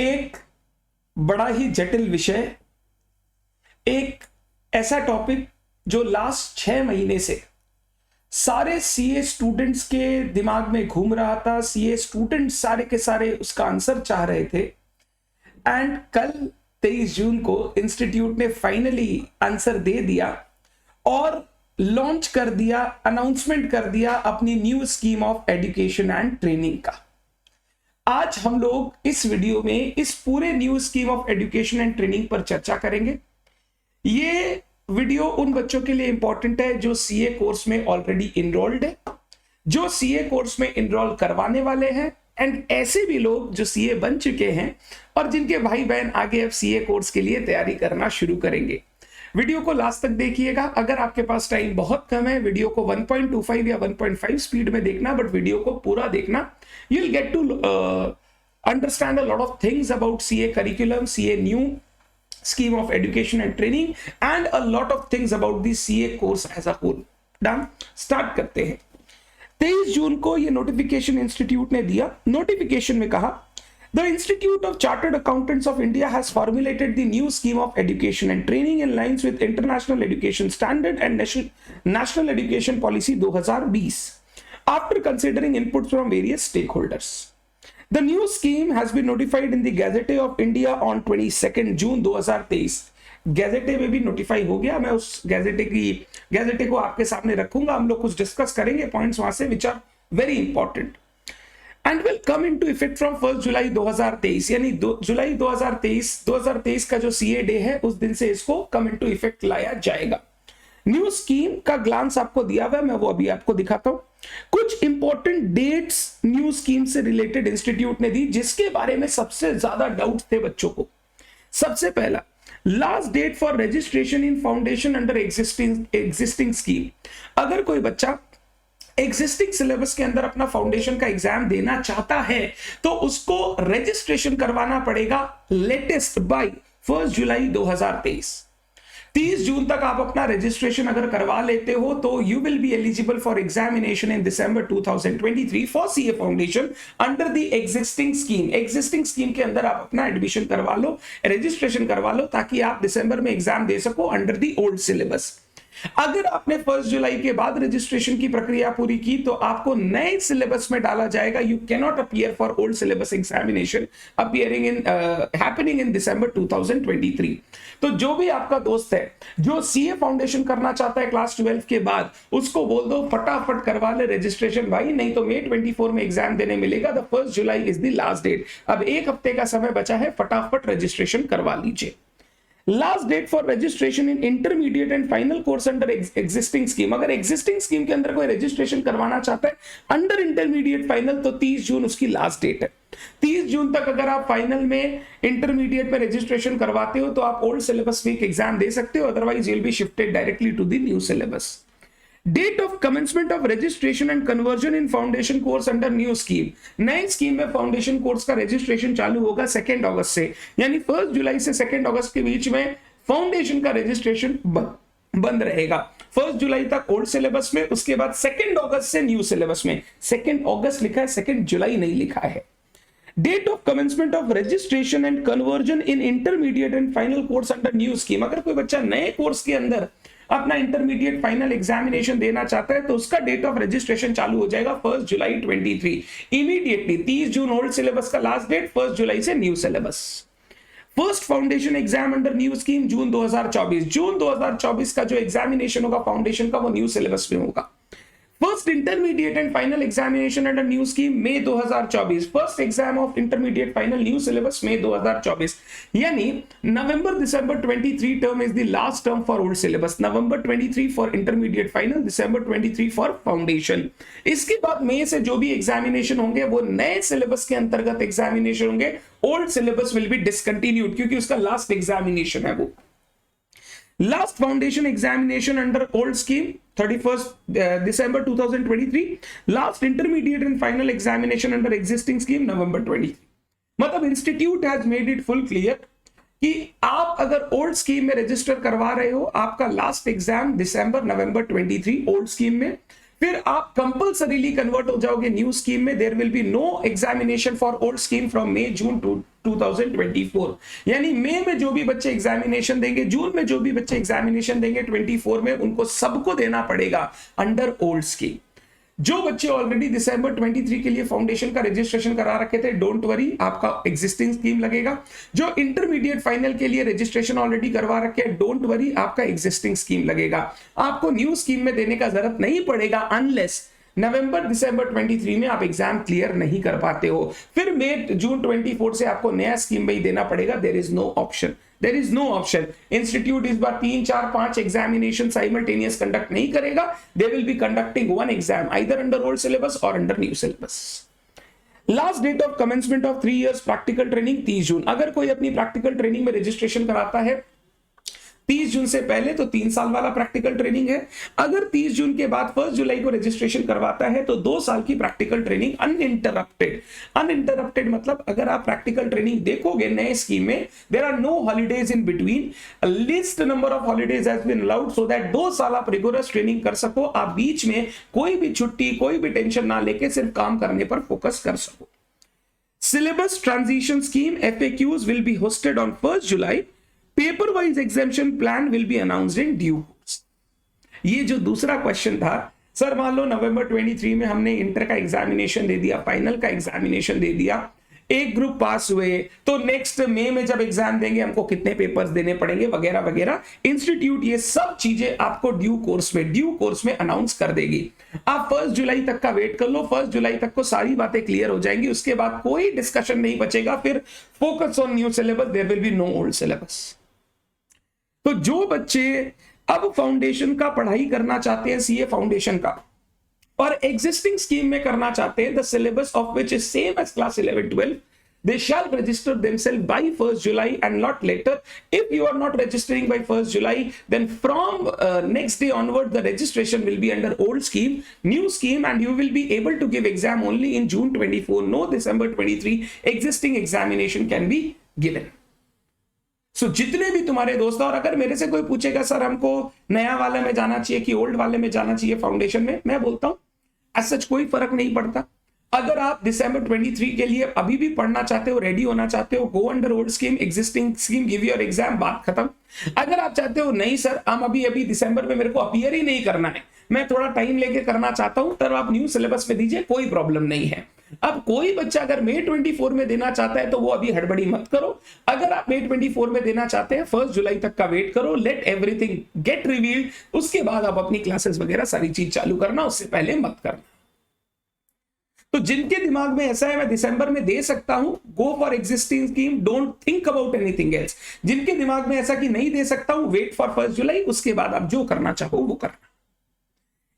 एक बड़ा ही जटिल विषय, एक ऐसा टॉपिक जो लास्ट 6 महीने से सारे सीए स्टूडेंट्स के दिमाग में घूम रहा था। सीए स्टूडेंट्स सारे के सारे उसका आंसर चाह रहे थे एंड कल 23 जून को इंस्टीट्यूट ने फाइनली आंसर दे दिया और लॉन्च कर दिया, अनाउंसमेंट कर दिया अपनी new scheme of education and training का। आज हम लोग इस वीडियो में इस पूरे new scheme of education and training पर चर्चा करेंगे। ये वीडियो उन बच्चों के लिए इंपॉर्टेंट है जो सीए कोर्स में ऑलरेडी इनरोल्ड है, जो सीए कोर्स में इनरोल करवाने वाले हैं एंड ऐसे भी लोग जो सीए बन चुके हैं और जिनके भाई बहन आगे अब सीए कोर्स के लिए तैयारी करना शुरू करेंगे। वीडियो को लास्ट तक देखिएगा। अगर आपके पास टाइम बहुत कम है, वीडियो को 1.25 या 1.5 स्पीड में देखना, बट वीडियो को पूरा देखना। You will get to understand a lot of things about CA curriculum, CA new scheme of education and training and a lot of things about the CA course as a whole। Done, start करते हैं। 23 जून को ये notification institute ने दिया। Notification में कहा, The Institute of Chartered Accountants of India has formulated the new scheme of education and training in lines with International Education Standard and National Education Policy 2020 after considering inputs from various stakeholders। The new scheme has been notified in the Gazette of India on 22 जून 2023। गैजेटे में भी notify हो गया। मैं उस गैजेटे को आपके सामने रखूंगा। हम लोग कुछ डिस्कस करेंगे पॉइंट्स वहां से which are very important and will come into effect from 1 July 2023। यानी जुलाई 2023 का जो सीए डे है उस दिन से इसको कम इनटू इफेक्ट लाया जाएगा। न्यू स्कीम का ग्लांस आपको दिया हुआ है, मैं वो अभी आपको दिखाता हूं। कुछ इंपॉर्टेंट डेट्स न्यू स्कीम से रिलेटेड इंस्टीट्यूट ने दी जिसके बारे में सबसे ज्यादा डाउट थे बच्चों को। सबसे पहला, last date for registration in foundation under existing scheme. अगर कोई बच्चा एग्जिस्टिंग सिलेबस के अंदर अपना फाउंडेशन का एग्जाम देना चाहता है तो उसको रजिस्ट्रेशन करवाना पड़ेगा लेटेस्ट बाय 1 जुलाई 2023। 30 जून तक आप अपना रजिस्ट्रेशन अगर करवा लेते हो तो you will be eligible for examination in December 2023 for CA foundation under the existing scheme. Existing scheme के अंदर आप अपना एडमिशन करवा लो, रजिस्ट्रेशन करवा लो ताकि आप दिसंबर में एग्जाम दे सको अंडर द ओल्ड सिलेबस। अगर आपने 1 जुलाई के बाद रजिस्ट्रेशन की प्रक्रिया पूरी की तो आपको नए सिलेबस में डाला जाएगा। You can not appear for old syllabus examination appearing in happening in December 2023। तो जो भी आपका दोस्त है जो सीए फाउंडेशन करना चाहता है क्लास 12 के बाद, उसको बोल दो फटाफट करवा ले रजिस्ट्रेशन भाई, नहीं तो May 24 में एग्जाम देने मिलेगा। The 1 July is the last date. अब एक हफ्ते का समय बचा है, फटाफट रजिस्ट्रेशन करवा लीजिए। Last date for registration in intermediate and final course under existing scheme. अगर एग्जिस्टिंग स्कीम के अंदर कोई रजिस्ट्रेशन करवाना चाहता है अंडर इंटरमीडिएट फाइनल तो 30 जून उसकी लास्ट डेट है। 30 जून तक अगर आप फाइनल में इंटरमीडिएट में रजिस्ट्रेशन करवाते हो तो आप ओल्ड सिलेबस में एग्जाम दे सकते हो, otherwise you will be shifted directly to the new syllabus. Date of commencement of registration and conversion in foundation course under new scheme. नए स्कीम में फाउंडेशन कोर्स का रजिस्ट्रेशन चालू होगा 2 अगस्त से, यानी 1 जुलाई से 2 अगस्त के बीच में फाउंडेशन का रजिस्ट्रेशन बंद रहेगा। 1 जुलाई तक ओल्ड सिलेबस में, उसके बाद 2 अगस्त से न्यू सिलेबस में। 2 अगस्त लिखा है, 2 जुलाई नहीं लिखा है। Date of commencement of registration and conversion in intermediate and final course under new scheme. अगर कोई बच्चा नए कोर्स के अंदर अपना इंटरमीडिएट फाइनल एग्जामिनेशन देना चाहता है तो उसका डेट ऑफ रजिस्ट्रेशन चालू हो जाएगा 1 जुलाई 23। इमीडिएटली 30 जून ओल्ड सिलेबस का लास्ट डेट, 1 जुलाई से new syllabus. First foundation exam under new scheme June 2024। जून 2024 का जो एग्जामिनेशन होगा फाउंडेशन का वो न्यू सिलेबस में होगा। First intermediate and final examination under new scheme May 2024। First exam of intermediate final new syllabus May 2024। यानी नवंबर दिसंबर 23 term is the last term for old syllabus. November 23 for intermediate final, December 23 for foundation. इसके बाद मई से जो भी examination होंगे वो नए सिलेबस के अंतर्गत एग्जामिनेशन होंगे। Old syllabus will be discontinued क्योंकि उसका लास्ट एग्जामिनेशन है वो। Last foundation examination under old scheme 31st December 2023. Last intermediate and final examination under existing scheme November 23। मतलब institute has made it full clear कि आप अगर old scheme में register करवा रहे हो, आपका लास्ट एग्जाम दिसंबर नवंबर 23 ओल्ड स्कीम में, फिर आप कंपल्सरीली कन्वर्ट हो जाओगे न्यू स्कीम में। There will be no examination for old scheme from May June 2024। यानी मई में जो भी बच्चे एग्जामिनेशन देंगे, जून में जो भी बच्चे एग्जामिनेशन देंगे 24 में, उनको सबको देना पड़ेगा अंडर ओल्ड स्कीम। जो बच्चे ऑलरेडी दिसंबर 23 के लिए फाउंडेशन का रजिस्ट्रेशन करा रखे थे, डोंट वरी, आपका एग्जिस्टिंग स्कीम लगेगा। जो इंटरमीडिएट फाइनल के लिए रजिस्ट्रेशन ऑलरेडी करवा रखे हैं, डोंट वरी, आपका एग्जिस्टिंग स्कीम लगेगा। आपको न्यू स्कीम में देने का जरूरत नहीं पड़ेगा अनलेस नवंबर दिसंबर 23 में आप एग्जाम क्लियर नहीं कर पाते हो। फिर मई जून 24 से आपको नया स्कीम में ही देना पड़ेगा। There is no option, there is no option. Institute इस बार 3, 4, 5 एग्जामिनेशन साइमल्टेनियस कंडक्ट नहीं करेगा। They will be conducting one exam either under old syllabus और under new syllabus. Last date of commencement of 3 years practical training 30 June. अगर कोई अपनी practical training में registration कराता है 30 जून से पहले तो 3 साल वाला प्रैक्टिकल ट्रेनिंग है। अगर 30 जून के बाद 1 जुलाई को रजिस्ट्रेशन करवाता है तो 2 साल की प्रैक्टिकल ट्रेनिंग अनइंटरप्टेड। अनइंटरप्टेड मतलब अगर आप प्रैक्टिकल ट्रेनिंग देखोगे नए स्कीम में, there are no holidays in between, list number of holidays has been allowed so that 2 साल आप रिगोरस ट्रेनिंग कर सको। आप बीच में कोई भी छुट्टी, कोई भी टेंशन ना लेके सिर्फ काम करने पर फोकस कर सको। Syllabus transition scheme FAQs will be hosted on 1 July. Paper wise examination plan will be announced in due course. ये जो दूसरा क्वेश्चन था, सर मान लो नवंबर 23 में हमने इंटर का एग्जामिनेशन दे दिया, फाइनल का एग्जामिनेशन दे दिया, एक ग्रुप पास हुए, तो नेक्स्ट मई में जब एग्जाम देंगे हमको कितने पेपर्स देने पड़ेंगे वगैरह वगैरह। इंस्टीट्यूट ये सब चीजें आपको ड्यू कोर्स में अनाउंस कर देगी। आप 1 जुलाई तक का वेट कर लो, 1 जुलाई तक को सारी बातें क्लियर हो जाएंगी। उसके बाद कोई डिस्कशन नहीं बचेगा। फिर focus on new syllabus, there will be no old syllabus. तो जो बच्चे अब फाउंडेशन का पढ़ाई करना चाहते हैं, सीए फाउंडेशन का, और एग्जिस्टिंग स्कीम में करना चाहते हैं, the syllabus of which is same as class 11-12, they shall register themselves by 1st July and not later. If you are not registering by 1st July, then from next day onward the registration will be under old scheme, new scheme, and you will be able to give exam only in June 24, no December 23 existing examination can be given. So जितने भी तुम्हारे दोस्त, और अगर मेरे से कोई पूछेगा सर हमको नया वाले में जाना चाहिए कि ओल्ड वाले में जाना चाहिए फाउंडेशन में, मैं बोलता हूं एज सच कोई फर्क नहीं पड़ता। अगर आप दिसंबर 23 के लिए अभी भी पढ़ना चाहते हो, रेडी होना चाहते हो, go under old scheme, existing scheme, give your exam, बात खत्म। अगर आप चाहते हो नहीं सर हम अभी दिसंबर में मेरे को अपीयर ही नहीं करना है, मैं थोड़ा टाइम लेके करना चाहता हूं, तब आप न्यू सिलेबस में दीजिए, कोई प्रॉब्लम नहीं है। अब कोई बच्चा अगर मई 24 में देना चाहता है तो वो अभी हड़बड़ी मत करो। अगर आप मई 24 में देना चाहते हैं 1 जुलाई तक का वेट करो, लेट एवरीथिंग गेट रिवील्ड, उसके बाद आप अपनी क्लासेस वगैरह सारी चीज चालू करना, उससे पहले मत करना। तो जिनके दिमाग में ऐसा है मैं दिसंबर में दे सकता हूं, go for existing scheme, don't think about anything else. जिनके दिमाग में ऐसा कि नहीं दे सकता हूं, वेट फॉर 1 जुलाई, उसके बाद आप जो करना चाहो वो करना।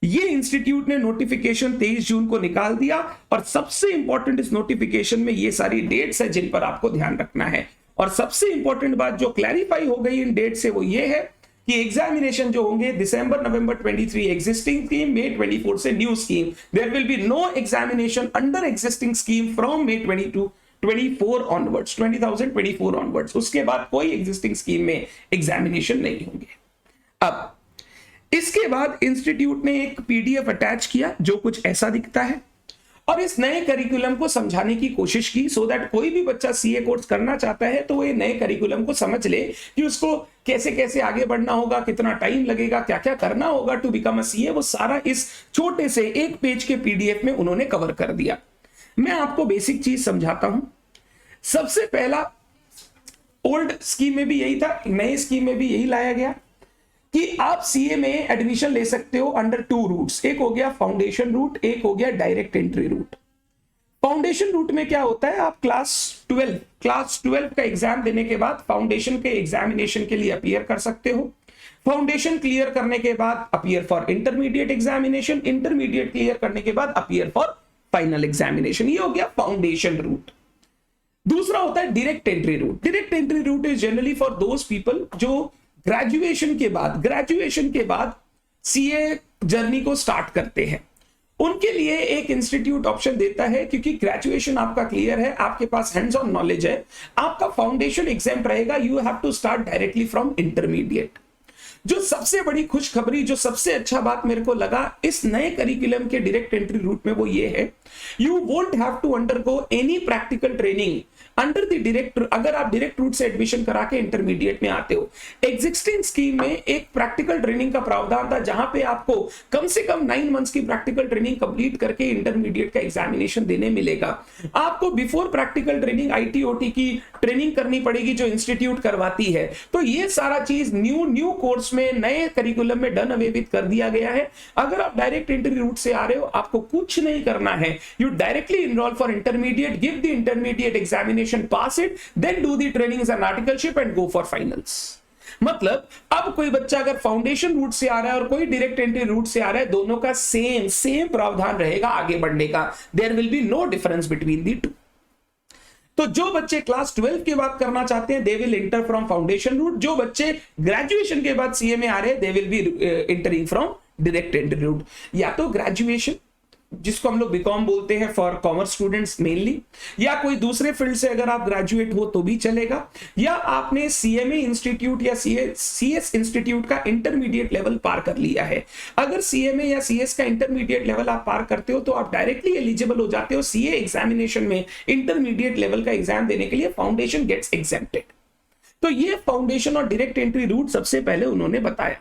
ये इंस्टीट्यूट ने नोटिफिकेशन 23 जून को निकाल दिया, और सबसे इंपॉर्टेंट इस नोटिफिकेशन में ये सारी डेट्स है जिन पर आपको ध्यान रखना है। और सबसे इंपॉर्टेंट बात जो क्लैरिफाई हो गई इन डेट से वो ये है कि एग्जामिनेशन जो होंगे दिसंबर नवंबर 23 एग्जिस्टिंग स्कीम, मई 24 से new scheme, there will be no examination under existing scheme from May 24 onwards, 2024 onwards. उसके बाद कोई एग्जिस्टिंग स्कीम में एग्जामिनेशन नहीं होंगे। अब इसके बाद इंस्टीट्यूट ने एक पीडीएफ अटैच किया जो कुछ ऐसा दिखता है, और इस नए करिकुलम को समझाने की कोशिश की सो दैट कोई भी बच्चा सीए कोर्स करना चाहता है तो वो ये नए करिकुलम को समझ ले कि उसको कैसे कैसे आगे बढ़ना होगा, कितना टाइम लगेगा, क्या क्या करना होगा टू बिकम अ सीए। वो सारा इस छोटे से 1 पेज के पीडीएफ में उन्होंने कवर कर दिया। मैं आपको बेसिक चीज समझाता हूं। सबसे पहला, ओल्ड स्कीम में भी यही था, नई स्कीम में भी यही लाया गया कि आप सीए में एडमिशन ले सकते हो अंडर 2 रूट्स। एक हो गया फाउंडेशन रूट, एक हो गया direct entry route. Foundation route में क्या होता है, आप क्लास 12 का एग्जाम देने के बाद फाउंडेशन के एग्जामिनेशन के लिए अपीयर कर सकते हो। फाउंडेशन क्लियर करने के बाद appear for intermediate examination, intermediate clear करने के बाद अपीयर फॉर फाइनल एग्जामिनेशन। ये हो गया फाउंडेशन रूट। दूसरा होता है direct entry route. Direct entry route is generally for those people जो ग्रेजुएशन के बाद सीए जर्नी को स्टार्ट करते हैं। उनके लिए एक इंस्टीट्यूट ऑप्शन देता है, क्योंकि ग्रेजुएशन आपका क्लियर है, आपके पास हैंड्स ऑन नॉलेज है, आपका फाउंडेशन एग्जाम रहेगा, you have to start directly from intermediate. जो सबसे बड़ी खुशखबरी, जो सबसे अच्छा बात मेरे को लगा इस नए करिकुलम के डायरेक्ट एंट्री रूट में, वो ये है, you won't have to undergo any practical training under the direct, अगर आप डायरेक्ट रूट से एडमिशन करा के इंटरमीडिएट में आते हो। एग्जिस्टिंग स्कीम में एक प्रैक्टिकल ट्रेनिंग का प्रावधान था, जहां पे आपको कम से कम 9 मंथ्स की प्रैक्टिकल ट्रेनिंग कंप्लीट करके इंटरमीडिएट का एग्जामिनेशन देने मिलेगा। आपको बिफोर प्रैक्टिकल ट्रेनिंग ITOT की ट्रेनिंग करनी पड़ेगी, जो इंस्टीट्यूट करवाती है। तो ये सारा चीज न्यू कोर्स में, नए करिकुलम में डन अवे विद कर दिया गया है। अगर आप डायरेक्ट एंट्री रूट से आ रहे हो, आपको कुछ नहीं करना है, you directly enrol for intermediate, give the intermediate examination, pass it, then do the trainings and articleship and go for finals। मतलब अब कोई बच्चा अगर फाउंडेशन रूट से आ रहा है और कोई डायरेक्ट एंट्री रूट से आ रहा है, दोनों का सेम प्रावधान रहेगा आगे बढ़ने का। There will be no difference between the two. तो जो बच्चे क्लास 12 के बाद करना चाहते हैं, they will enter from foundation route. जो बच्चे ग्रेजुएशन के बाद CA में आ रहे हैं, they will be entering from direct entry route. या तो ग्रेजुएशन, जिसको हम लोग बीकॉम बोलते हैं फॉर कॉमर्स स्टूडेंट्स मेनली, या कोई दूसरे फील्ड से अगर आप ग्रेजुएट हो तो भी चलेगा, या आपने CMA इंस्टीट्यूट या CS इंस्टीट्यूट का इंटरमीडिएट लेवल पार कर लिया है। अगर CMA या CS का इंटरमीडिएट लेवल आप पार करते हो तो आप डायरेक्टली एलिजिबल हो जाते हो CA एग्जामिनेशन में इंटरमीडिएट लेवल का एग्जाम देने के लिए। Foundation gets exempted. तो ये फाउंडेशन और डायरेक्ट एंट्री रूट सबसे पहले उन्होंने बताया।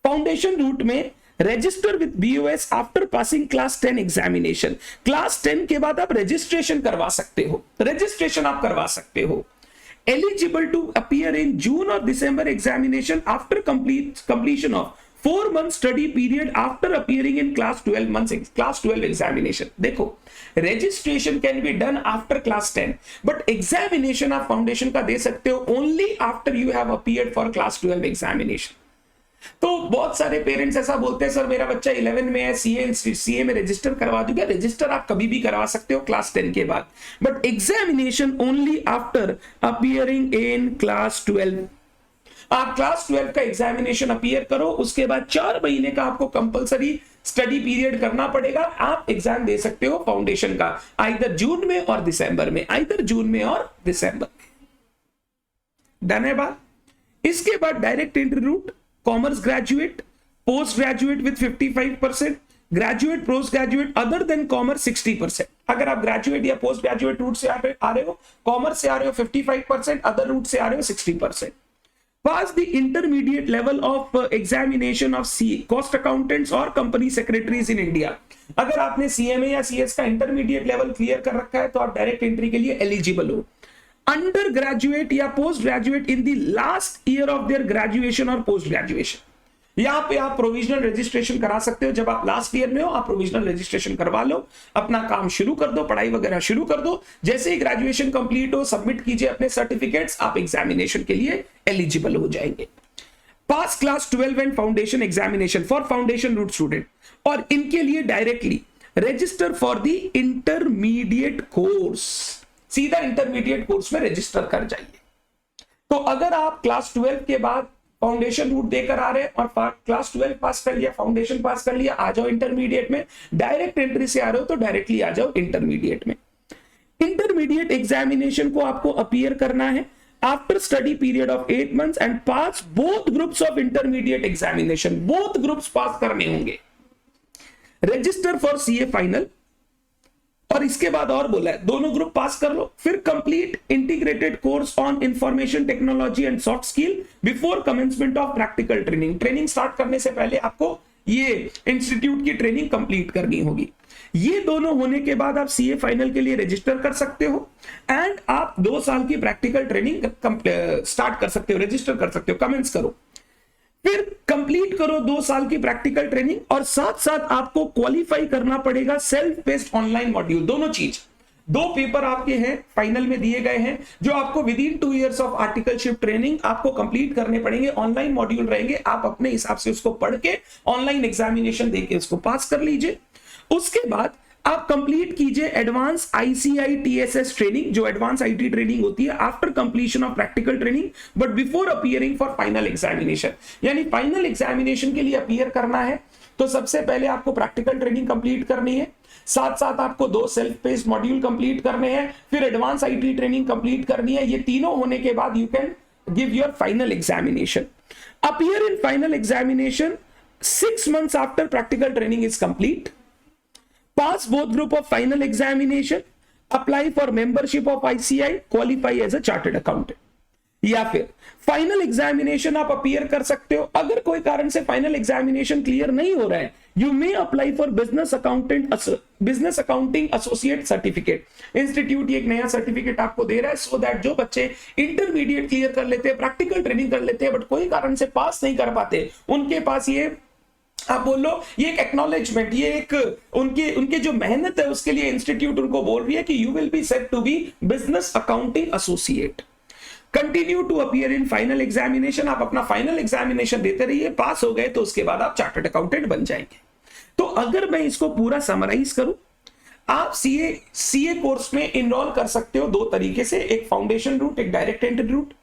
फाउंडेशन रूट में register with BOS after passing class 10 examination. Class 10 के बाद आप रजिस्ट्रेशन करवा सकते हो, रजिस्ट्रेशन आप करवा सकते हो। Eligible to appear in June और December examination after completion of 4 month study period after appearing in class 12 examination. देखो, registration can be done after class 10, but examination आप फाउंडेशन का दे सकते हो only after you have appeared for class 12 examination. तो बहुत सारे पेरेंट्स ऐसा बोलते हैं, सर मेरा बच्चा 11 में है, CA में रजिस्टर करवा दूंगा। रजिस्टर आप कभी भी करवा सकते हो क्लास 10 के बाद, but examination only after appearing in class 12। आप क्लास 12 का एग्जामिनेशन अपीयर करो, उसके बाद 4 महीने का आपको कंपलसरी स्टडी पीरियड करना पड़ेगा। आप एग्जाम दे सकते हो फाउंडेशन का आइदर जून में और दिसंबर में, डन है बात। इसके बाद direct entry route, commerce graduate, post graduate with 55%, graduate, post graduate other than commerce 60%। अगर आप ग्रेजुएट या पोस्ट ग्रेजुएट रूट से आ रहे हो, कॉमर्स से आ रहे हो 55%, अदर रूट से आ रहे हो 60%। Pass the intermediate level of examination of cost accountants और कंपनी सेक्रेटरीज इन इंडिया। अगर आपने CMA या CS का इंटरमीडिएट लेवल क्लियर कर रखा है तो आप डायरेक्ट एंट्री के लिए एलिजिबल हो। अंडर ग्रेजुएट या post graduate in the last year of their graduation और पोस्ट ग्रेजुएशन, यहां पे आप प्रोविजनल रजिस्ट्रेशन करा सकते हो। जब आप लास्ट ईयर में हो, आप प्रोविजनल रजिस्ट्रेशन करवा लो, अपना काम शुरू कर दो, पढ़ाई वगैरह शुरू कर दो। जैसे ही ग्रेजुएशन कंप्लीट हो, सबमिट कीजिए अपने सर्टिफिकेट्स, आप एग्जामिनेशन के लिए एलिजिबल हो जाएंगे। Pass class 12 and foundation examination for foundation route student, और इनके लिए directly register for the intermediate course, सीधा इंटरमीडिएट कोर्स में रजिस्टर कर जाइए। तो अगर आप क्लास 12 के बाद फाउंडेशन रूट देकर आ रहे हैं और क्लास 12 पास कर लिया, फाउंडेशन पास कर लिया, आ जाओ इंटरमीडिएट में। डायरेक्ट एंट्री से आ रहे हो तो डायरेक्टली आ जाओ इंटरमीडिएट में। इंटरमीडिएट एग्जामिनेशन को आपको अपीयर करना है after study period of 8 months and pass both groups of intermediate examination. Both groups pass करने होंगे। रजिस्टर फॉर CA फाइनल, और इसके बाद और बोला है दोनों ग्रुप पास कर लो। फिर complete integrated course on information technology and soft skill before commencement of practical training. Training start करने से पहले आपको ये इंस्टीट्यूट की ट्रेनिंग कंप्लीट करनी होगी। ये दोनों होने के बाद आप CA फाइनल के लिए रजिस्टर कर सकते हो एंड आप 2 साल की प्रैक्टिकल ट्रेनिंग स्टार्ट कर सकते हो, रजिस्टर कर सकते हो, कमेंस करो। फिर कंप्लीट करो 2 साल की प्रैक्टिकल ट्रेनिंग, और साथ साथ आपको क्वालिफाई करना पड़ेगा सेल्फ बेस्ड ऑनलाइन मॉड्यूल। दोनों चीज, 2 पेपर आपके हैं फाइनल में दिए गए हैं, जो आपको with in 2 years of articleship training आपको कंप्लीट करने पड़ेंगे। ऑनलाइन मॉड्यूल रहेंगे, आप अपने हिसाब से उसको पढ़ के ऑनलाइन एग्जामिनेशन देके उसको पास कर लीजिए। उसके बाद आप कंप्लीट कीजिए एडवांस ICI TSS ट्रेनिंग, जो एडवांस IT ट्रेनिंग होती है after completion of practical training but before appearing for final examination. यानी फाइनल एग्जामिनेशन के लिए अपीयर करना है तो सबसे पहले आपको प्रैक्टिकल ट्रेनिंग कंप्लीट करनी है, साथ साथ आपको 2 सेल्फ बेस्ड मॉड्यूल कंप्लीट करने हैं, फिर एडवांस IT ट्रेनिंग कंप्लीट करनी है। ये तीनों होने के बाद you can give your final examination. Appear in final examination 6 months after practical training is complete. Pass both group of final examination. Apply for membership of ICI. Qualify as a chartered accountant. या फिर final examination आप appear कर सकते हो, अगर कोई कारण से फाइनल एग्जामिनेशन क्लियर नहीं हो रहा है, you may apply for business accounting associate certificate. Institute एक नया सर्टिफिकेट आपको दे रहा है सो दैट जो बच्चे इंटरमीडिएट क्लियर कर लेते हैं, प्रैक्टिकल ट्रेनिंग कर लेते हैं, बट कोई कारण से पास नहीं कर पाते, उनके पास ये आप बोलो ये एक एक्नॉलेजमेंट, ये एक उनके जो मेहनत है उसके लिए इंस्टीट्यूट उनको बोल रही है कि you will be set to be business accounting associate. Continue to appear in final examination. आप अपना फाइनल एग्जामिनेशन देते रहिए, पास हो गए तो उसके बाद आप चार्टर्ड अकाउंटेंट बन जाएंगे. तो अगर मैं इसको पूरा समराइज करूं, आप सीए कोर्स में इनरोल कर सकते हो 2 तरीके से, एक फाउंडेशन रूट, एक direct entry route.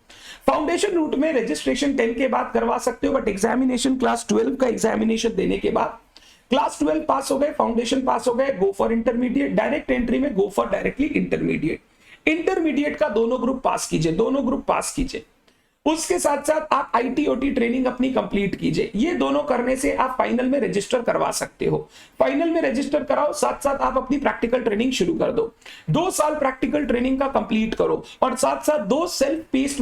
Foundation route में रजिस्ट्रेशन 10 के बाद करवा सकते हो, बट एग्जामिनेशन क्लास 12 का एग्जामिनेशन देने के बाद, क्लास 12 पास हो गए, फाउंडेशन पास हो गए, go for intermediate. Direct entry में go for directly intermediate. Intermediate का दोनों ग्रुप पास कीजिए, उसके साथ साथ आप आईटी-ओटी ट्रेनिंग अपनी कंप्लीट कीजिए. ये दोनों करने से आप फाइनल में रजिस्टर करवा सकते हो. फाइनल में रजिस्टर कराओ, साथ साथ आप अपनी प्रैक्टिकल ट्रेनिंग शुरू कर दो. 2 साल प्रैक्टिकल ट्रेनिंग का कंप्लीट करो और साथ साथ 2 सेल्फ पेस्ड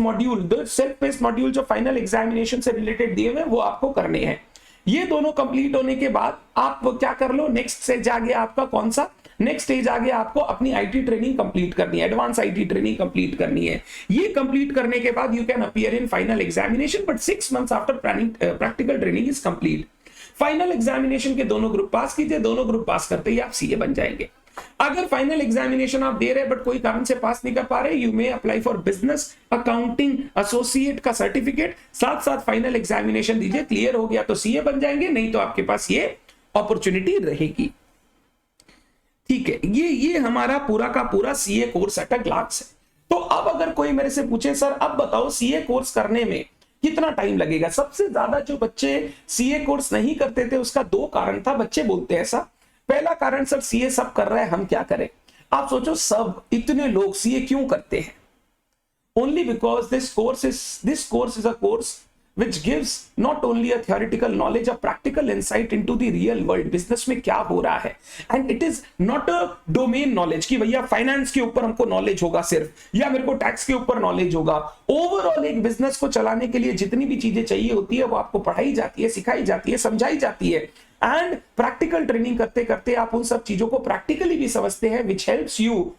मॉड्यूल जो फाइनल एग्जामिनेशन से रिलेटेड दिए हुए वो आपको करने हैं. ये दोनों कंप्लीट होने के बाद आप क्या कर लो, नेक्स्ट स्टेज आ गया आपका, कौन सा नेक्स्ट स्टेज आ गया, आपको अपनी आईटी ट्रेनिंग कंप्लीट करनी है, एडवांस आईटी ट्रेनिंग कंप्लीट करनी है. ये कंप्लीट करने के बाद you can appear in final examination, but 6 months after practical training is complete. Final examination के दोनों ग्रुप पास कीजिए, दोनों ग्रुप पास करते ही आप सीए बन जाएंगे. अगर फाइनल एग्जामिनेशन आप दे रहे बट कोई कारण से पास नहीं कर पा रहे, you may apply for business accounting associate का सर्टिफिकेट, साथ साथ फाइनल एग्जामिनेशन दीजिए, क्लियर हो गया तो सीए बन जाएंगे, नहीं तो आपके पास ये अपॉर्चुनिटी रहेगी. ठीक है, ये हमारा पूरा का पूरा CA course at a glance है. तो अब अगर कोई मेरे से पूछे सर अब बताओ सीए कोर्स करने में कितना टाइम लगेगा, सबसे ज्यादा जो बच्चे सीए कोर्स नहीं करते थे उसका 2 कारण था. बच्चे बोलते हैं ऐसा, पहला कारण सर सीए सब कर रहा है हम क्या करें. आप सोचो सब इतने लोग सीए क्यों करते हैं, only because this course is a course which gives not only a theoretical knowledge, a practical insight into the real world. Business में क्या हो रहा है, and it is not a domain knowledge कि भैया फाइनेंस के ऊपर हमको नॉलेज होगा सिर्फ, या मेरे को टैक्स के ऊपर नॉलेज होगा. ओवरऑल एक बिजनेस को चलाने के लिए जितनी भी चीजें चाहिए होती है वो आपको पढ़ाई जाती है, सिखाई जाती है, समझाई जाती है. एंड प्रैक्टिकल ट्रेनिंग करते करते आप उन सब चीजों को प्रैक्टिकली भी समझते हैं, which helps you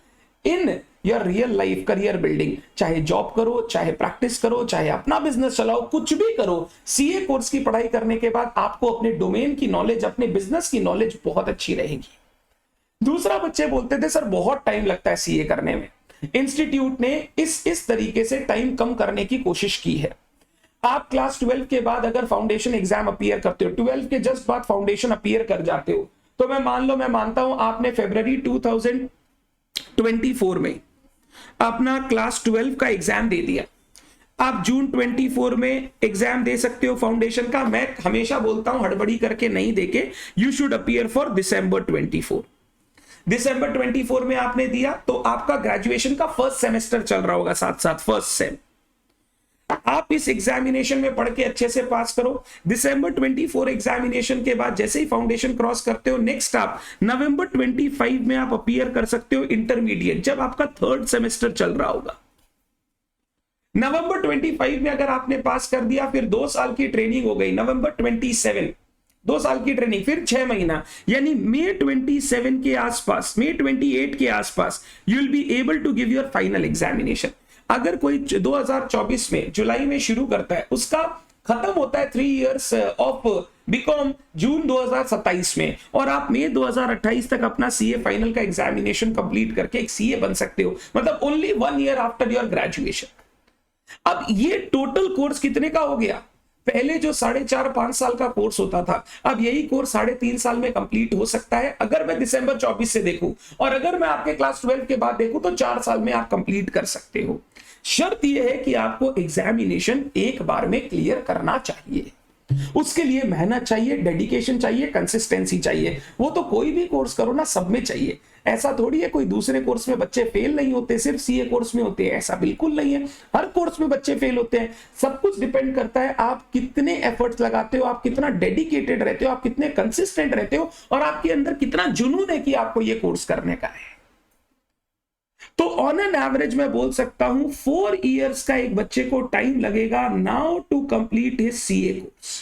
in your real life career building. चाहे जॉब करो, चाहे प्रैक्टिस करो, चाहे अपना बिजनेस चलाओ, कुछ भी करो, सीए कोर्स की पढ़ाई करने के बाद आपको अपने डोमेन की नॉलेज, अपने बिजनेस की नॉलेज बहुत अच्छी रहेगी. दूसरा, बच्चे बोलते थे सर बहुत टाइम लगता है सीए करने में. इंस्टीट्यूट ने इस तरीके से टाइम कम करने की कोशिश की है. आप क्लास 12 के बाद अगर फाउंडेशन एग्जाम अपीयर करते हो, 12 के जस्ट बाद फाउंडेशन अपीयर कर जाते हो, तो मैं मानता हूं आपने फरवरी 2024 में अपना क्लास 12 का एग्जाम दे दिया. आप जून 24 में एग्जाम दे सकते हो फाउंडेशन का. मैं हमेशा बोलता हूं हड़बड़ी करके नहीं देके, you should appear for December 24. दिसंबर 24 में आपने दिया तो आपका ग्रेजुएशन का फर्स्ट सेमेस्टर चल रहा होगा, साथ साथ फर्स्ट सेम. आप इस एग्जामिनेशन में पढ़ के अच्छे से पास करो. दिसंबर 24 एग्जामिनेशन के बाद जैसे ही फाउंडेशन क्रॉस करते हो, नेक्स्ट आप नवंबर 25 में आप अपीयर कर सकते हो इंटरमीडिएट, जब आपका 3rd सेमेस्टर चल रहा होगा. नवंबर 25 में अगर आपने पास कर दिया, फिर 2 साल की ट्रेनिंग हो गई. नवंबर 27 2 साल की ट्रेनिंग, फिर 6 महीना, यानी मई 27 के आसपास, मई 28 के आसपास you will be able to give your final examination. अगर कोई 2024 में जुलाई में शुरू करता है, उसका खत्म होता है 3 इयर्स ऑफ बीकॉम जून 2027 में, और आप मई 2028 तक अपना सीए फाइनल का एग्जामिनेशन कंप्लीट करके एक सीए बन सकते हो, मतलब only 1 year after your graduation. अब ये टोटल कोर्स कितने का हो गया? पहले जो 4.5-5 साल का कोर्स होता था, अब यही कोर्स 3.5 साल में कंप्लीट हो सकता है. अगर मैं दिसंबर 24 से देखूं और अगर मैं आपके क्लास 12 के बाद देखूं तो 4 साल में आप कंप्लीट कर सकते हो. शर्त यह है कि आपको एग्जामिनेशन एक बार में क्लियर करना चाहिए. उसके लिए मेहनत चाहिए, डेडिकेशन चाहिए, कंसिस्टेंसी चाहिए। वो तो कोई भी कोर्स करो ना, सब में चाहिए। ऐसा थोड़ी है कोई दूसरे कोर्स में बच्चे फेल नहीं होते, सिर्फ सीए कोर्स में होते हैं, ऐसा बिल्कुल नहीं है। हर कोर्स में बच्चे फेल होते हैं। सब कुछ डिपेंड करता है आप कितने एफर्ट्स लगाते हो, आप कितना डेडिकेटेड रहते हो, आप कितने कंसिस्टेंट रहते हो, और आपके अंदर कितना जुनून है कि आपको ये कोर्स करने का है। तो ऑन एन एवरेज मैं बोल सकता हूं 4 इयर्स का एक बच्चे को टाइम लगेगा now to complete his CA course.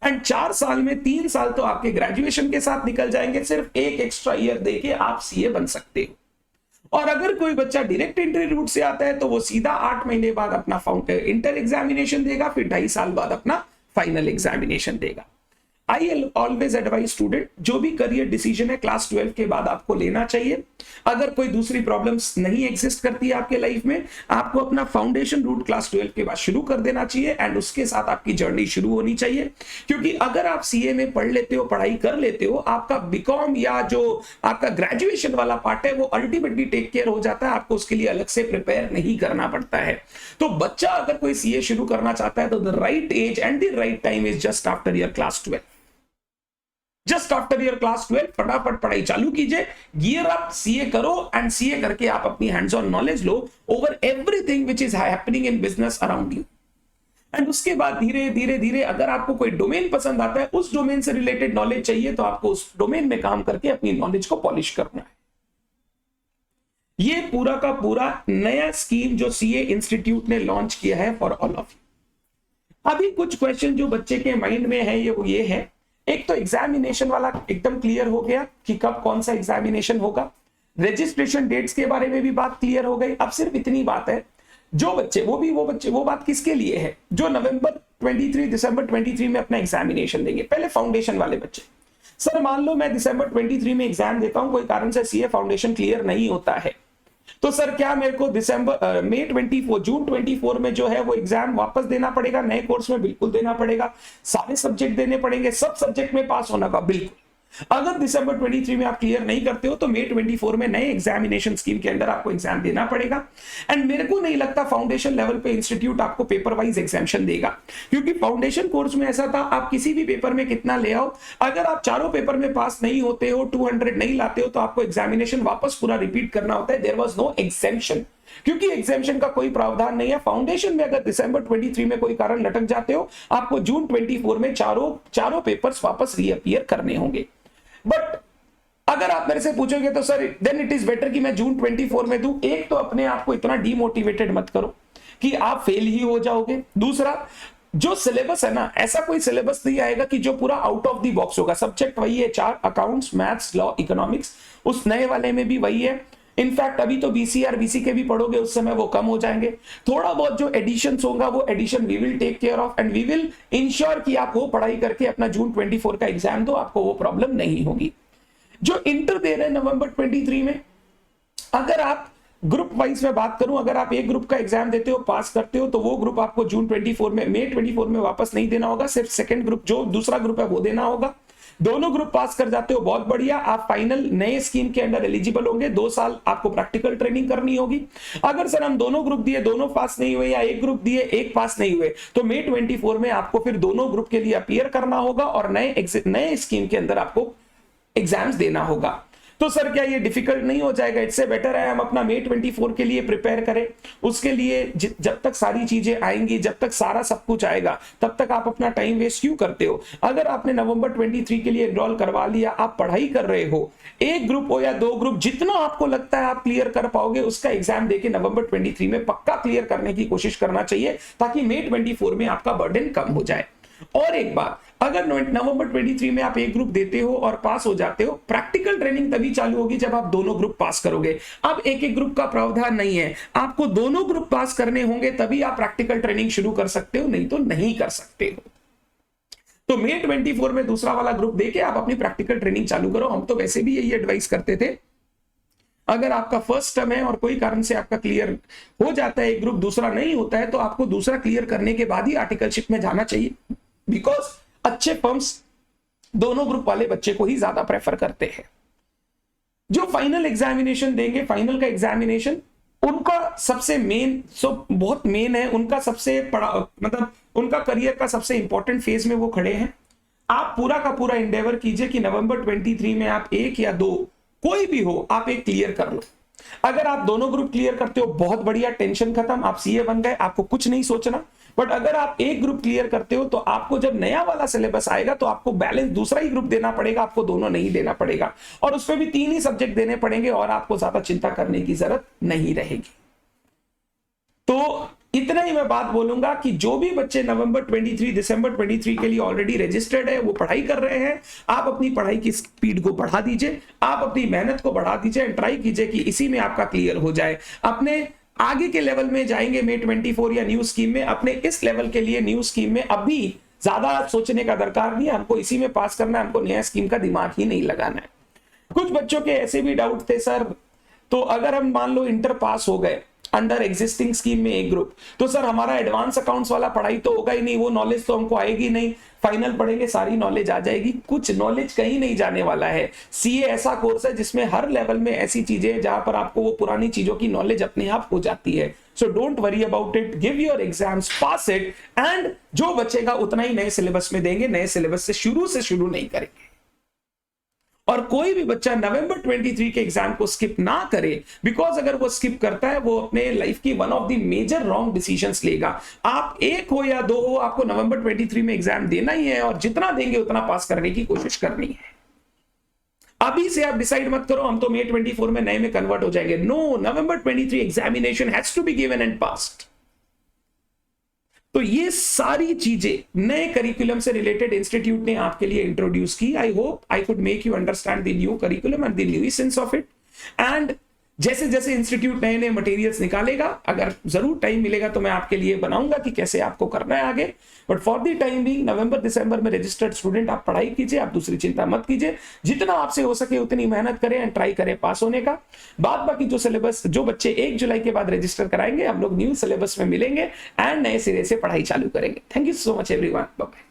And 4 साल में 3 साल तो आपके ग्रेजुएशन के साथ निकल जाएंगे, सिर्फ एक एक्स्ट्रा ईयर देके आप सीए बन सकते हो। और अगर कोई बच्चा डायरेक्ट एंट्री रूट से आता है तो वो सीधा 8 महीने बाद अपना इंटर एग्जामिनेशन देगा, फिर 2.5 साल बाद अपना फाइनल एग्जामिनेशन देगा। आई ऑलवेज एडवाइज स्टूडेंट, जो भी करियर डिसीजन है क्लास 12 के बाद आपको लेना चाहिए। अगर कोई दूसरी प्रॉब्लम्स नहीं एग्जिस्ट करती है आपके लाइफ में, आपको अपना फाउंडेशन रूट क्लास 12 के बाद शुरू कर देना चाहिए, एंड उसके साथ आपकी जर्नी शुरू होनी चाहिए। क्योंकि अगर आप सीए में पढ़ लेते हो, पढ़ाई कर लेते हो, आपका बीकॉम या जो आपका ग्रेजुएशन वाला पार्ट है वो अल्टीमेटली टेक केयर हो जाता है, आपको उसके लिए अलग से प्रिपेयर नहीं करना पड़ता है। तो बच्चा अगर कोई सीए शुरू करना चाहता है तो the right age and the right time is just after year class 12। Just after year class 12 फटाफट पढ़ाई चालू कीजिए, गियर अप, सीए करो, एंड सीए करके आप अपनी हैंड्स ऑन नॉलेज लो over everything which is happening in business around you. And उसके बाद धीरे धीरे धीरे अगर आपको कोई डोमेन पसंद आता है, उस डोमेन से रिलेटेड नॉलेज चाहिए, तो आपको उस डोमेन में काम करके अपनी नॉलेज को पॉलिश करना है। ये पूरा का पूरा नया स्कीम जो सीए इंस्टीट्यूट ने लॉन्च किया है फॉर ऑल ऑफ यू। अभी कुछ क्वेश्चन जो बच्चे के माइंड में है ये है, एक तो एग्जामिनेशन वाला एकदम क्लियर हो गया कि कब कौन सा एग्जामिनेशन होगा। रजिस्ट्रेशन डेट्स के बारे में भी बात क्लियर हो गई। अब सिर्फ इतनी बात है, जो बच्चे वो बात किसके लिए है, जो नवंबर 23 दिसंबर 23 में अपना एग्जामिनेशन देंगे। पहले फाउंडेशन वाले बच्चे, सर मान लो मैं दिसंबर 23 में एग्जाम देता हूं, कोई कारण से सीए फाउंडेशन क्लियर नहीं होता है, तो सर क्या मेरे को जून 24 में जो है वो एग्जाम वापस देना पड़ेगा? नए कोर्स में बिल्कुल देना पड़ेगा, सारे सब्जेक्ट देने पड़ेंगे, सब सब्जेक्ट में पास होना का बिल्कुल। अगर दिसंबर 23 में आप क्लियर नहीं करते हो तो मई 24 में नए एग्जामिनेशन स्कीम के अंदर आपको एग्जाम देना पड़ेगा। एंड मेरे को नहीं लगता फाउंडेशन लेवल पे इंस्टीट्यूट आपको पेपर वाइज एग्जामिनेशन देगा, क्योंकि फाउंडेशन कोर्स में ऐसा था, आप किसी भी पेपर में कितना ले आओ, अगर आप चारों पेपर में पास नहीं होते हो, 200 नहीं लाते हो, तो आपको एग्जामिनेशन वापस पूरा रिपीट करना होता है। देयर वाज नो एग्जेम्पशन, क्योंकि एग्जामिनेशन का कोई प्रावधान नहीं है। फाउंडेशन में अगर दिसंबर 23 में कोई कारण लटक जाते हो, आपको जून 24 में चारों पेपर्स वापस रीअपीयर करने होंगे। बट अगर आप मेरे से पूछोगे तो sir then it is better कि मैं जून 24 में दूं। एक तो अपने आप को इतना डीमोटिवेटेड मत करो कि आप फेल ही हो जाओगे। दूसरा, जो सिलेबस है ना, ऐसा कोई सिलेबस नहीं आएगा कि जो पूरा आउट ऑफ द बॉक्स होगा। सब्जेक्ट वही है 4, अकाउंट्स, मैथ्स, लॉ, इकोनॉमिक्स। उस नए वाले में भी वही है। इनफैक्ट अभी तो बीसीआर बीसी के भी पढ़ोगे, उस समय वो कम हो जाएंगे। थोड़ा बहुत जो एडिशंस होगा वो addition we will take care of, and we will ensure कि आप वो पढ़ाई करके अपना जून 24 का एग्जाम दो, आपको वो प्रॉब्लम नहीं होगी। जो इंटर दे रहे हैं नवंबर 23 में, अगर आप ग्रुप वाइज में बात करूं, अगर आप एक ग्रुप का एग्जाम देते हो, पास करते हो, तो वो ग्रुप आपको जून 24 में, मई 24 में वापस नहीं देना होगा, सिर्फ सेकंड ग्रुप जो दूसरा ग्रुप है वो देना होगा। दोनों ग्रुप पास कर जाते हो, बहुत बढ़िया, आप फाइनल नए स्कीम के अंडर एलिजिबल होंगे। 2 साल आपको प्रैक्टिकल ट्रेनिंग करनी होगी। अगर सर हम दोनों ग्रुप दिए, दोनों पास नहीं हुए, या एक ग्रुप दिए, एक पास नहीं हुए, तो मई 24 में आपको फिर दोनों ग्रुप के लिए अपीयर करना होगा और नए स्कीम के अंदर आपको एग्जाम्स देना होगा। तो सर क्या ये डिफिकल्ट नहीं हो जाएगा? इससे बेटर है हम अपना मई 24 के लिए प्रिपेयर करें। उसके लिए जब तक सारी चीजें आएंगी, जब तक सारा सब कुछ आएगा, तब तक आप अपना टाइम वेस्ट क्यों करते हो? अगर आपने नवंबर 23 के लिए एनरोल करवा लिया, आप पढ़ाई कर रहे हो, एक ग्रुप हो या 2 ग्रुप, जितना आपको लगता है आप क्लियर कर पाओगे, उसका एग्जाम देके नवंबर 23 में पक्का क्लियर करने की कोशिश करना चाहिए, ताकि मई 24 में आपका बर्डन कम हो जाए। और एक बात, अगर नवंबर 23 में आप एक ग्रुप देते हो और पास हो जाते हो, प्रैक्टिकल ट्रेनिंग तभी चालू होगी जब आप दोनों ग्रुप पास करोगे। अब एक ग्रुप का प्रावधान नहीं है, आपको दोनों ग्रुप पास करने होंगे, तभी आप प्रैक्टिकल ट्रेनिंग शुरू कर सकते हो, नहीं तो नहीं कर सकते हो। तो मई 24 में दूसरा वाला ग्रुप देके आप अपनी प्रैक्टिकल ट्रेनिंग चालू करो। हम तो वैसे भी यही एडवाइस करते थे, अगर आपका फर्स्ट टर्म है और कोई कारण से आपका क्लियर हो जाता है, एक ग्रुप दूसरा नहीं होता है, तो आपको दूसरा क्लियर करने के बाद ही आर्टिकलशिप में जाना चाहिए, बिकॉज अच्छे फर्म्स दोनों ग्रुप वाले बच्चे को ही ज्यादा प्रेफर करते हैं। जो फाइनल एग्जामिनेशन देंगे, फाइनल का एग्जामिनेशन उनका सबसे मेन, बहुत मेन है, उनका सबसे मतलब उनका करियर का सबसे इंपॉर्टेंट फेज में वो खड़े हैं। आप पूरा का पूरा इंडेवर कीजिए कि नवंबर 23 में आप एक या दो, कोई भी हो, आप एक क्लियर कर लो। अगर आप दोनों ग्रुप क्लियर करते हो बहुत बढ़िया, टेंशन खत्म, आप सीए बन गए, आपको कुछ नहीं सोचना। बट अगर आप एक ग्रुप क्लियर करते हो तो आपको जब नया वाला सिलेबस आएगा तो आपको बैलेंस दूसरा ही ग्रुप देना पड़ेगा, आपको दोनों नहीं देना पड़ेगा, और उसमें भी 3 ही सब्जेक्ट देने पड़ेंगे और आपको ज्यादा चिंता करने की जरूरत नहीं रहेगी। तो इतना ही मैं बात बोलूंगा कि जो भी बच्चे नवंबर 23 दिसंबर 23 के लिए ऑलरेडी रजिस्टर्ड है, वो पढ़ाई कर रहे हैं, आप अपनी पढ़ाई की स्पीड को बढ़ा दीजिए, आप अपनी मेहनत को बढ़ा दीजिए, ट्राई कीजिए कि इसी में आपका क्लियर हो जाए। अपने आगे के लेवल में जाएंगे May 24 या न्यू स्कीम में, अपने इस लेवल के लिए न्यू स्कीम में अभी ज्यादा सोचने का दरकार नहीं है, हमको इसी में पास करना है, हमको नया स्कीम का दिमाग ही नहीं लगाना है। कुछ बच्चों के ऐसे भी डाउट थे सर, तो अगर हम मान लो इंटर पास हो गए अंडर एग्जिस्टिंग स्कीम में एक ग्रुप, तो सर हमारा एडवांस अकाउंट्स वाला पढ़ाई तो होगा ही नहीं, वो नॉलेज तो हमको आएगी नहीं, फाइनल पढ़ेंगे सारी नॉलेज आ जाएगी। कुछ नॉलेज कहीं नहीं जाने वाला है। सीए ऐसा कोर्स है जिसमें हर लेवल में ऐसी चीजें जहां पर आपको वो पुरानी चीजों की नॉलेज अपने आप हो जाती है। So don't worry about it, give your exams, pass it, and जो बचेगा उतना ही नए सिलेबस में देंगे, नए सिलेबस से शुरू नहीं करेंगे। और कोई भी बच्चा नवंबर 23 के एग्जाम को स्किप ना करे, बिकॉज अगर वो स्किप करता है वो अपने लाइफ की one of the major wrong decisions लेगा। आप एक हो या दो हो, आपको नवंबर 23 में एग्जाम देना ही है, और जितना देंगे उतना पास करने की कोशिश करनी है। अभी से आप डिसाइड मत करो हम तो May 24 में नए में कन्वर्ट हो जाएंगे। No, November 23 examination has to be given and passed. तो ये सारी चीजें नए करिकुलम से रिलेटेड इंस्टीट्यूट ने आपके लिए इंट्रोड्यूस की। I hope I could make you understand the new curriculum and the new sense of it. And जैसे जैसे इंस्टीट्यूट नए नए मटेरियल्स निकालेगा, अगर जरूर टाइम मिलेगा तो मैं आपके लिए बनाऊंगा कि कैसे आपको करना है आगे। बट फॉर द टाइम भी नवंबर दिसंबर में रजिस्टर्ड स्टूडेंट आप पढ़ाई कीजिए, आप दूसरी चिंता मत कीजिए, जितना आपसे हो सके उतनी मेहनत करें एंड ट्राई करें पास होने का। बाद बाकी जो सिलेबस, जो बच्चे 1 जुलाई के बाद रजिस्टर कराएंगे, हम लोग न्यू सिलेबस में मिलेंगे एंड नए सिरे से पढ़ाई चालू करेंगे। Thank you so much everyone, bye bye.